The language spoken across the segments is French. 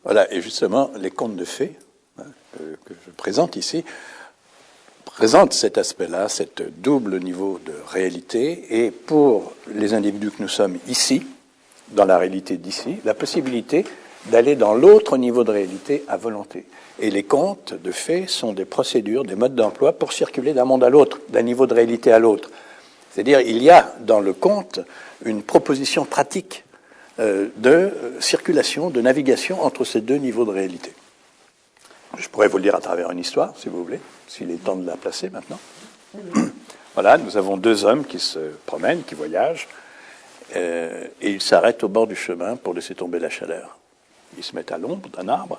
Voilà, et justement, les contes de fées que je présente ici présentent cet aspect-là, cet double niveau de réalité, et pour les individus que nous sommes ici, dans la réalité d'ici, la possibilité d'aller dans l'autre niveau de réalité à volonté. Et les contes de fées sont des procédures, des modes d'emploi pour circuler d'un monde à l'autre, d'un niveau de réalité à l'autre. C'est-à-dire, il y a dans le conte une proposition pratique de circulation, de navigation entre ces deux niveaux de réalité. Je pourrais vous le dire à travers une histoire, si vous voulez, s'il est temps de la placer maintenant. Voilà, nous avons deux hommes qui se promènent, qui voyagent, et ils s'arrêtent au bord du chemin pour laisser tomber la chaleur. Ils se mettent à l'ombre d'un arbre,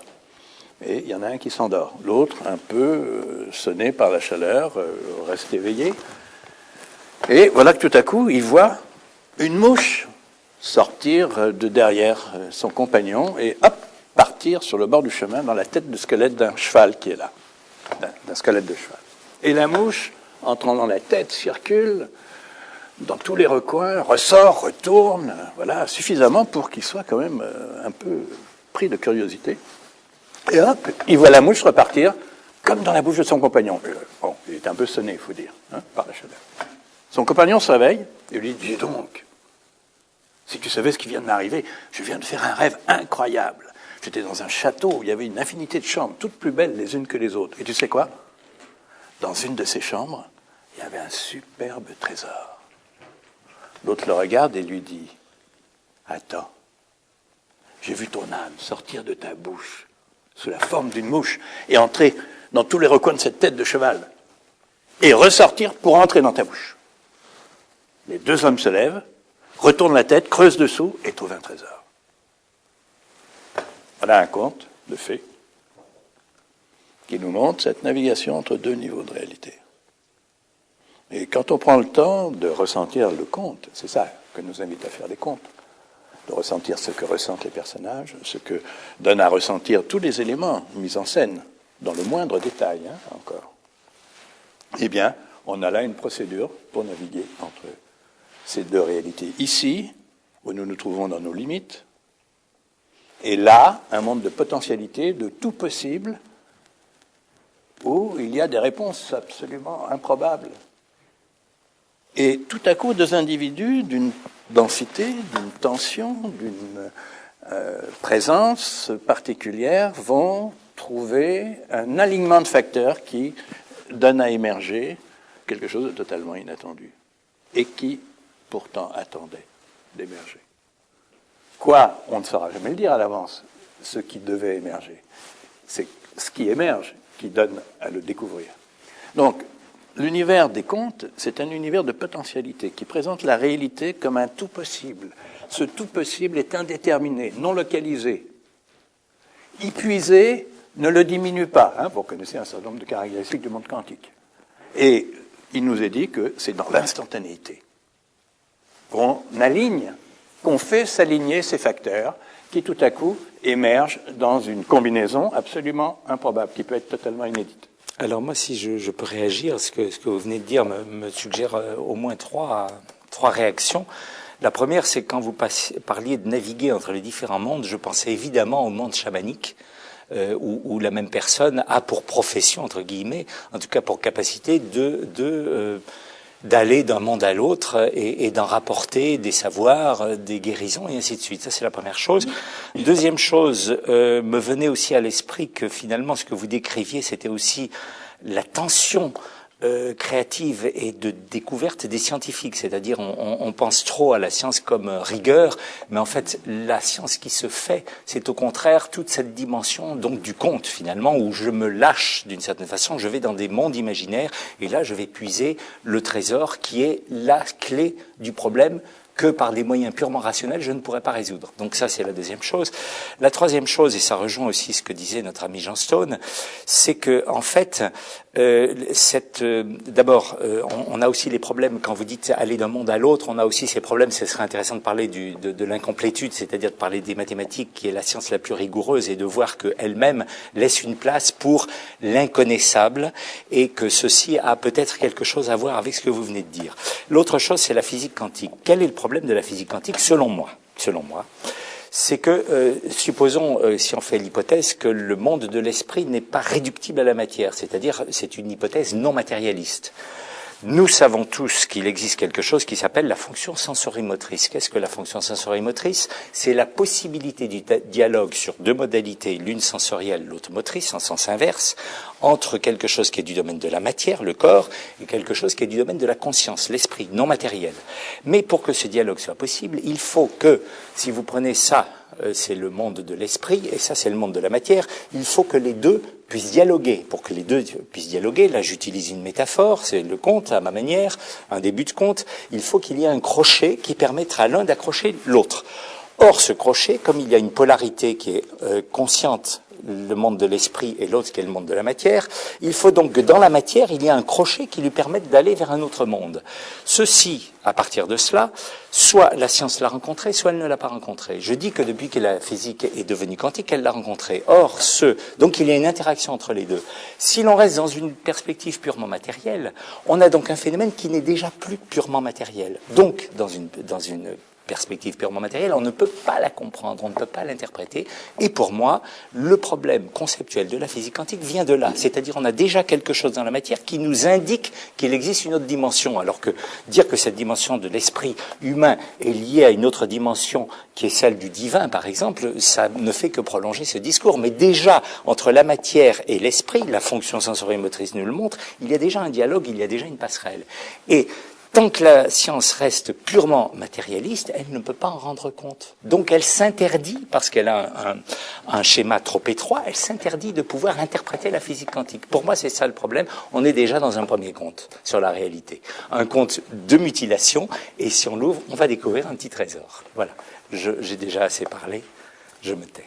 et il y en a un qui s'endort. L'autre, un peu sonné par la chaleur, reste éveillé. Et voilà que tout à coup, il voit une mouche sortir de derrière son compagnon et hop, partir sur le bord du chemin dans la tête de squelette d'un cheval qui est là, d'un squelette de cheval. Et la mouche, entrant dans la tête, circule dans tous les recoins, ressort, retourne, voilà, suffisamment pour qu'il soit quand même un peu pris de curiosité. Et hop, il voit la mouche repartir comme dans la bouche de son compagnon. Bon, il est un peu sonné, il faut dire, par la chaleur. Son compagnon se réveille et lui dit « Dis donc, si tu savais ce qui vient de m'arriver, je viens de faire un rêve incroyable. J'étais dans un château où il y avait une infinité de chambres, toutes plus belles les unes que les autres. Et tu sais quoi? Dans une de ces chambres, il y avait un superbe trésor. » L'autre le regarde et lui dit « Attends, j'ai vu ton âme sortir de ta bouche sous la forme d'une mouche et entrer dans tous les recoins de cette tête de cheval et ressortir pour entrer dans ta bouche. » Les deux hommes se lèvent, retournent la tête, creusent dessous et trouvent un trésor. Voilà un conte de fées qui nous montre cette navigation entre deux niveaux de réalité. Et quand on prend le temps de ressentir le conte, c'est ça que nous invite à faire les contes, de ressentir ce que ressentent les personnages, ce que donne à ressentir tous les éléments mis en scène, dans le moindre détail, encore. Eh bien, on a là une procédure pour naviguer entre ces deux réalités. Ici, où nous nous trouvons dans nos limites, et là, un monde de potentialité, de tout possible, où il y a des réponses absolument improbables. Et tout à coup, deux individus d'une densité, d'une tension, d'une présence particulière vont trouver un alignement de facteurs qui donne à émerger quelque chose de totalement inattendu et qui, pourtant, attendait d'émerger. Quoi? On ne saura jamais le dire à l'avance, ce qui devait émerger. C'est ce qui émerge qui donne à le découvrir. Donc, l'univers des contes, c'est un univers de potentialité qui présente la réalité comme un tout possible. Ce tout possible est indéterminé, non localisé. Épuisé ne le diminue pas. Vous connaissez un certain nombre de caractéristiques du monde quantique. Et il nous est dit que c'est dans l'instantanéité qu'on aligne, qu'on fait s'aligner ces facteurs qui tout à coup émergent dans une combinaison absolument improbable, qui peut être totalement inédite. Alors moi, si je peux réagir, ce que vous venez de dire me suggère au moins trois réactions. La première, c'est quand vous parliez de naviguer entre les différents mondes, je pensais évidemment au monde chamanique, où la même personne a pour profession, entre guillemets, en tout cas pour capacité d'aller d'un monde à l'autre et d'en rapporter des savoirs, des guérisons et ainsi de suite. Ça, c'est la première chose. Deuxième chose, me venait aussi à l'esprit que finalement, ce que vous décriviez, c'était aussi la tension créative et de découverte des scientifiques. C'est-à-dire, on pense trop à la science comme rigueur, mais en fait, la science qui se fait, c'est au contraire toute cette dimension donc du conte, finalement, où je me lâche d'une certaine façon, je vais dans des mondes imaginaires, et là, je vais puiser le trésor qui est la clé du problème que par des moyens purement rationnels, je ne pourrais pas résoudre. Donc ça, c'est la deuxième chose. La troisième chose, et ça rejoint aussi ce que disait notre ami Jean Stone, c'est que, en fait, d'abord, on a aussi les problèmes, quand vous dites aller d'un monde à l'autre, on a aussi ces problèmes, ce serait intéressant de parler de l'incomplétude, c'est-à-dire de parler des mathématiques, qui est la science la plus rigoureuse, et de voir qu'elle-même laisse une place pour l'inconnaissable, et que ceci a peut-être quelque chose à voir avec ce que vous venez de dire. L'autre chose, c'est la physique quantique. Quel est le problème de la physique quantique, selon moi? c'est que, supposons, si on fait l'hypothèse que le monde de l'esprit n'est pas réductible à la matière, c'est-à-dire c'est une hypothèse non matérialiste. Nous savons tous qu'il existe quelque chose qui s'appelle la fonction sensorimotrice. Qu'est-ce que la fonction sensorimotrice? C'est la possibilité du dialogue sur deux modalités, l'une sensorielle, l'autre motrice, en sens inverse, entre quelque chose qui est du domaine de la matière, le corps, et quelque chose qui est du domaine de la conscience, l'esprit, non matériel. Mais pour que ce dialogue soit possible, il faut que, si vous prenez ça, c'est le monde de l'esprit, et ça c'est le monde de la matière, il faut que les deux puissent dialoguer. Pour que les deux puissent dialoguer, là j'utilise une métaphore, c'est le conte à ma manière, un début de conte, il faut qu'il y ait un crochet qui permettra à l'un d'accrocher l'autre. Or ce crochet, comme il y a une polarité qui est consciente, le monde de l'esprit et l'autre qui est le monde de la matière, il faut donc que dans la matière, il y ait un crochet qui lui permette d'aller vers un autre monde. Ceci, à partir de cela, soit la science l'a rencontré, soit elle ne l'a pas rencontré. Je dis que depuis que la physique est devenue quantique, elle l'a rencontré. Or, donc il y a une interaction entre les deux. Si l'on reste dans une perspective purement matérielle, on a donc un phénomène qui n'est déjà plus purement matériel. Donc, dans une perspective purement matérielle, on ne peut pas la comprendre, on ne peut pas l'interpréter. Et pour moi, le problème conceptuel de la physique quantique vient de là. C'est-à-dire, on a déjà quelque chose dans la matière qui nous indique qu'il existe une autre dimension. Alors que dire que cette dimension de l'esprit humain est liée à une autre dimension qui est celle du divin, par exemple, ça ne fait que prolonger ce discours. Mais déjà, entre la matière et l'esprit, la fonction sensorimotrice nous le montre, il y a déjà un dialogue, il y a déjà une passerelle. Et tant que la science reste purement matérialiste, elle ne peut pas en rendre compte. Donc elle s'interdit, parce qu'elle a un schéma trop étroit, elle s'interdit de pouvoir interpréter la physique quantique. Pour moi, c'est ça le problème. On est déjà dans un premier conte sur la réalité. Un conte de mutilation, et si on l'ouvre, on va découvrir un petit trésor. Voilà. J'ai déjà assez parlé, je me tais.